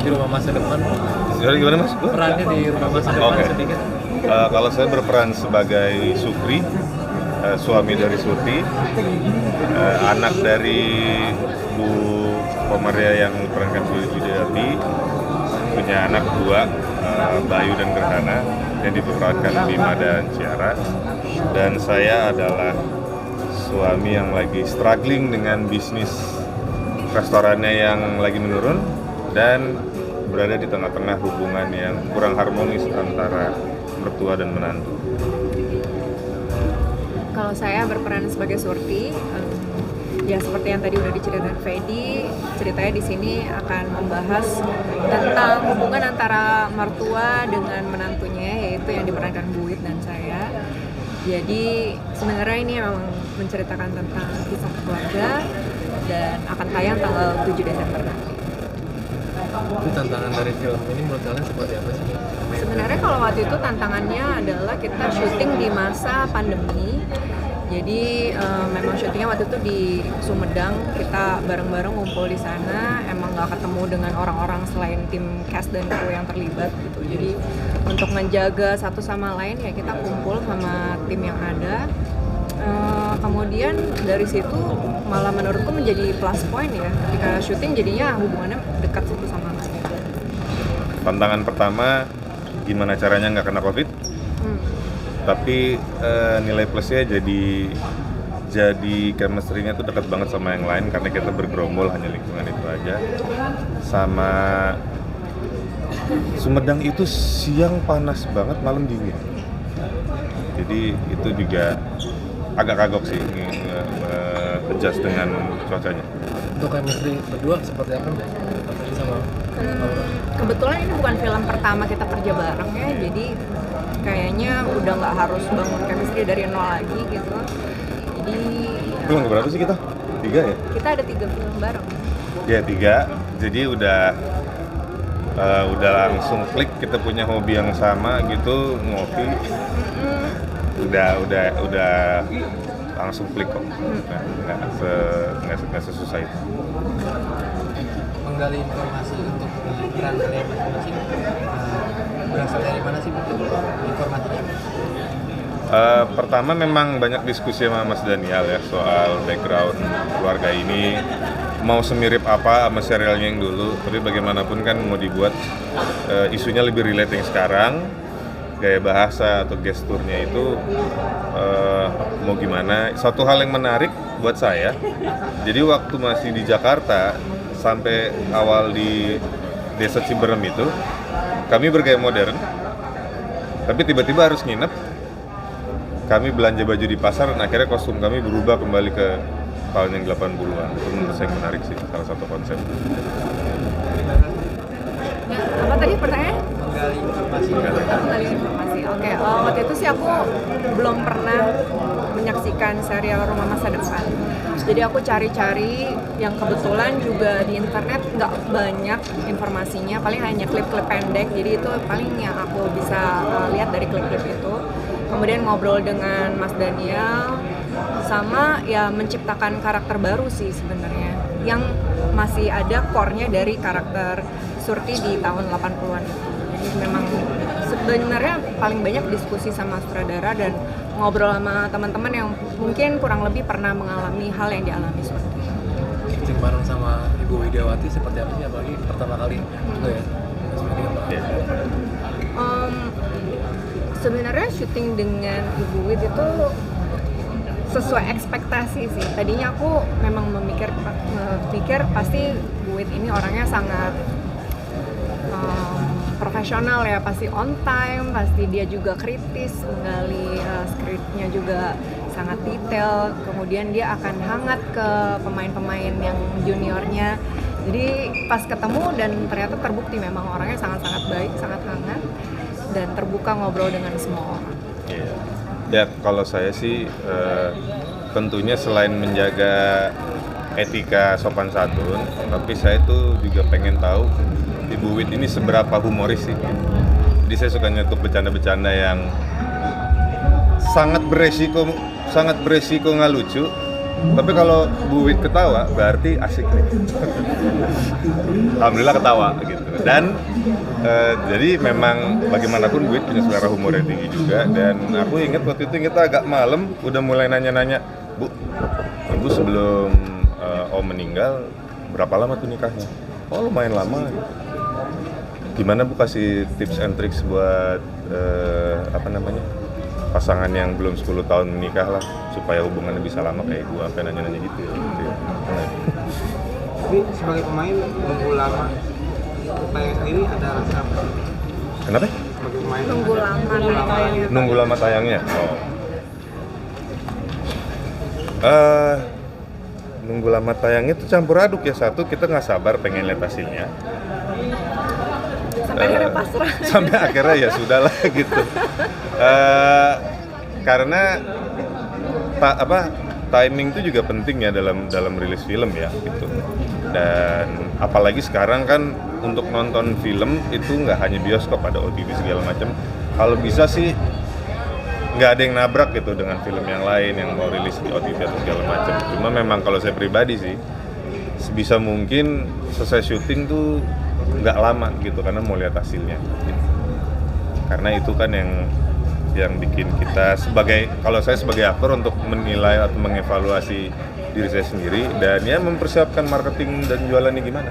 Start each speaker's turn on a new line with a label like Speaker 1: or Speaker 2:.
Speaker 1: Di rumah masa depan,
Speaker 2: Gimana mas?
Speaker 1: perannya di rumah masa depan sedikit.
Speaker 2: Kalau saya berperan sebagai Sukri, suami dari Surti, anak dari Bu Komaria yang diperankan Bu Widayati, punya anak dua, Bayu dan Gerhana, yang diperankan Bima dan Ciara. Dan saya adalah suami yang lagi struggling dengan bisnis restorannya yang lagi menurun dan berada di tengah-tengah hubungan yang kurang harmonis antara mertua dan menantu.
Speaker 3: Kalau saya berperan sebagai Surti, ya seperti yang tadi udah diceritakan Fedi, ceritanya di sini akan membahas tentang hubungan antara mertua dengan menantunya, yaitu yang diperankan Bu Wid dan saya. Jadi sebenarnya ini memang menceritakan tentang kisah keluarga dan akan tayang tanggal 7 Desember nanti.
Speaker 1: Itu tantangan dari film ini menurut kalian seperti apa sih?
Speaker 3: Sebenarnya kalau waktu itu tantangannya adalah kita syuting di masa pandemi. Jadi memang syutingnya waktu itu di Sumedang, kita bareng-bareng ngumpul di sana. Emang nggak ketemu dengan orang-orang selain tim cast dan kru yang terlibat gitu. Jadi untuk menjaga satu sama lain ya kita kumpul sama tim yang ada. Kemudian dari situ malah menurutku menjadi plus point ya. Ketika syuting jadinya hubungannya dekat satu sama lain.
Speaker 2: Tantangan pertama, gimana caranya nggak kena COVID? Tapi nilai plusnya jadi chemistry-nya tuh dekat banget sama yang lain karena kita bergerombol hanya lingkungan itu aja. Sama Sumedang itu siang panas banget, malam dingin. Jadi itu juga agak kagok sih adjust dengan cuacanya.
Speaker 1: Untuk chemistry berdua seperti apa nih? Sama
Speaker 3: Kebetulan ini bukan film pertama kita kerja bareng ya, jadi kayaknya udah nggak harus bangun chemistry dari nol lagi gitu. Jadi
Speaker 2: Film berapa sih kita? 3 ya?
Speaker 3: kita ada 3 film bareng.
Speaker 2: Ya 3, jadi udah langsung klik, kita punya hobi yang sama gitu, ngopi. Udah langsung klik kok. Nggak sesusah itu.
Speaker 1: menggali informasi untuk peran kalian masing-masing, berasal dari mana sih informasinya?
Speaker 2: Pertama memang banyak diskusi sama Mas Daniel ya soal background keluarga ini, mau semirip apa sama serialnya yang dulu, tapi bagaimanapun kan mau dibuat isunya lebih relate yang sekarang, gaya bahasa atau gesturnya itu mau gimana. Satu hal yang menarik buat saya, jadi waktu masih di Jakarta sampai awal di Desa Ciberem itu kami bergaya modern, tapi tiba-tiba harus nginep. Kami belanja baju di pasar dan akhirnya kostum kami berubah kembali ke tahun yang 80-an. Itu menurut saya menarik sih, salah satu konsep.
Speaker 3: Ya, apa tadi pertanyaannya?
Speaker 1: Menggali informasi.
Speaker 3: Menggali informasi. Oke, waktu itu sih aku belum pernah menyaksikan serial Rumah Masa Depan. Jadi aku cari-cari yang kebetulan juga di internet nggak banyak informasinya, paling hanya klip-klip pendek. Jadi itu paling yang aku bisa lihat dari klip-klip itu. Kemudian ngobrol dengan Mas Daniel, sama ya menciptakan karakter baru sih sebenarnya, yang masih ada core-nya dari karakter Surti di tahun 80-an itu. Jadi memang sebenarnya paling banyak diskusi sama sutradara dan ngobrol sama teman-teman yang mungkin kurang lebih pernah mengalami hal yang dialami Surti.
Speaker 1: Syuting bareng sama Ibu Widawati seperti apa sih, apalagi pertama kali juga ya?
Speaker 3: Sebenarnya syuting dengan Ibu Wid itu sesuai ekspektasi sih. Tadinya aku memang memikir pasti Bu Wid ini orangnya sangat profesional ya, pasti on time, pasti dia juga kritis, menggali skripnya juga sangat detail. Kemudian dia akan hangat ke pemain-pemain yang juniornya. Jadi pas ketemu dan ternyata terbukti memang orangnya sangat-sangat baik, sangat hangat dan terbuka ngobrol dengan semua orang.
Speaker 2: Iya. Ya kalau saya sih tentunya selain menjaga etika sopan santun, tapi saya tuh juga pengen tahu Ibu Wid ini seberapa humoris sih. Jadi saya suka nyetuk bercanda-bercanda yang sangat beresiko nggak lucu. Tapi kalau Bu Wit ketawa berarti asik nih. Alhamdulillah ketawa gitu. Dan jadi memang bagaimanapun Bu Wit punya selera humor yang tinggi juga. Dan aku ingat waktu itu kita agak malam udah mulai nanya-nanya, Bu sebelum Om meninggal berapa lama tuh nikahnya? Oh lumayan lama. Gitu. Gimana Bu kasih tips and tricks buat pasangan yang belum 10 tahun menikah lah supaya hubungannya bisa lama kayak gue sampai nanya-nanya gitu ya.
Speaker 1: Tapi sebagai pemain nunggu lama tayang sendiri ada rasa apa?
Speaker 2: Kenapa?
Speaker 1: Sebagai pemain
Speaker 2: Nunggu lama tayangnya. Nunggu lama tayangnya itu campur aduk ya. Satu kita nggak sabar pengen lihat hasilnya.
Speaker 3: Sampai akhirnya pasrah.
Speaker 2: Sampai akhirnya ya sudahlah gitu. Karena timing itu juga penting ya dalam rilis film ya gitu. Dan apalagi sekarang kan untuk nonton film itu nggak hanya bioskop, ada OTT segala macam. Kalau bisa sih nggak ada yang nabrak gitu dengan film yang lain yang mau rilis di OTT atau segala macam. Cuma memang kalau saya pribadi sih sebisa mungkin selesai syuting tuh nggak lama gitu karena mau lihat hasilnya gitu. Karena itu kan yang bikin kita kalau saya sebagai aktor untuk menilai atau mengevaluasi diri saya sendiri dan ya mempersiapkan marketing dan jualannya gimana.